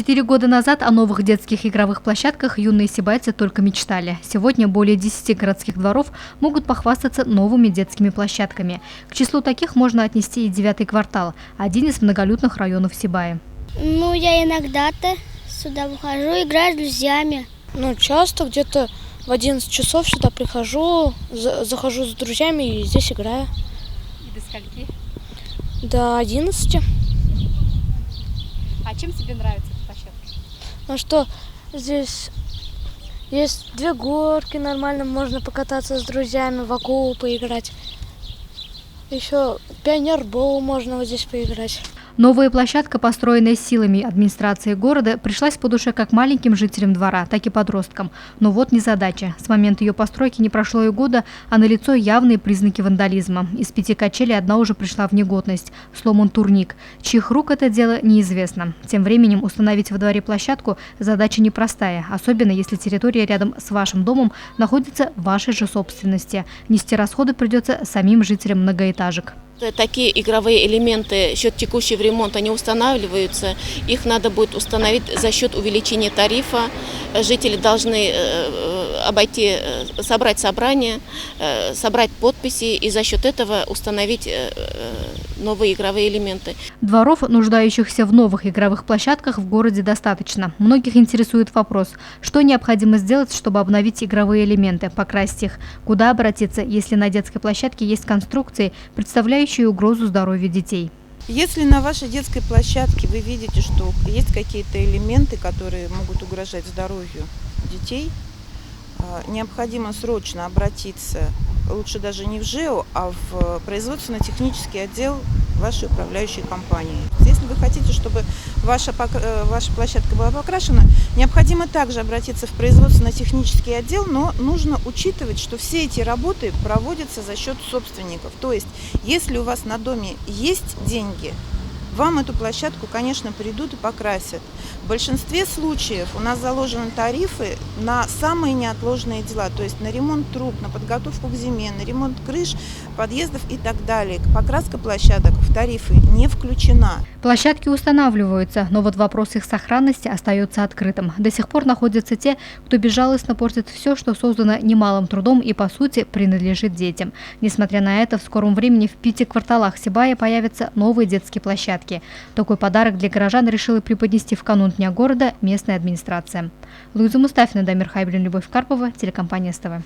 4 года назад о новых детских игровых площадках юные сибайцы только мечтали. Сегодня более 10 городских дворов могут похвастаться новыми детскими площадками. К числу таких можно отнести и 9-й квартал, один из многолюдных районов Сибая. Я иногда-то сюда выхожу, играю с друзьями. Часто где-то в 11 часов сюда прихожу, захожу с друзьями и здесь играю. И до скольки? До 11. А чем тебе нравится эта площадка? Здесь есть 2 горки, нормально можно покататься с друзьями, в акулу поиграть. Еще пионербол можно вот здесь поиграть. Новая площадка, построенная силами администрации города, пришлась по душе как маленьким жителям двора, так и подросткам. Но вот незадача. С момента ее постройки не прошло и года, а налицо явные признаки вандализма. Из 5 качелей одна уже пришла в негодность. Сломан турник. Чьих рук это дело, неизвестно. Тем временем установить во дворе площадку задача непростая, особенно если территория рядом с вашим домом находится в вашей же собственности. Нести расходы придется самим жителям многоэтажек. Такие игровые элементы, счет текущего ремонта не устанавливаются. Их надо будет установить за счет увеличения тарифа. Жители должны собрать собрание, собрать подписи и за счет этого установить новые игровые элементы. Дворов, нуждающихся в новых игровых площадках, в городе достаточно. Многих интересует вопрос, что необходимо сделать, чтобы обновить игровые элементы, покрасить их, куда обратиться, если на детской площадке есть конструкции, представляющие угрозу здоровью детей. Если на вашей детской площадке вы видите, что есть какие-то элементы, которые могут угрожать здоровью детей, необходимо срочно обратиться, лучше даже не в ЖЭО, а в производственно-технический отдел вашей управляющей компании. Если вы хотите, чтобы ваша площадка была покрашена, необходимо также обратиться в производственно-технический отдел, но нужно учитывать, что все эти работы проводятся за счет собственников. То есть, если у вас на доме есть деньги, вам эту площадку, конечно, придут и покрасят. В большинстве случаев у нас заложены тарифы на самые неотложные дела, то есть на ремонт труб, на подготовку к зиме, на ремонт крыш, подъездов и так далее. Покраска площадок в тарифы не включена. Площадки устанавливаются, но вот вопрос их сохранности остается открытым. До сих пор находятся те, кто безжалостно портит все, что создано немалым трудом и, по сути, принадлежит детям. Несмотря на это, в скором времени в 5 кварталах Сибая появятся новые детские площадки. Такой подарок для горожан решила преподнести в канун Дня города местная администрация. Луиза Мустафина, Дамир Хайбрин, Любовь Карпова, телекомпания СТВ.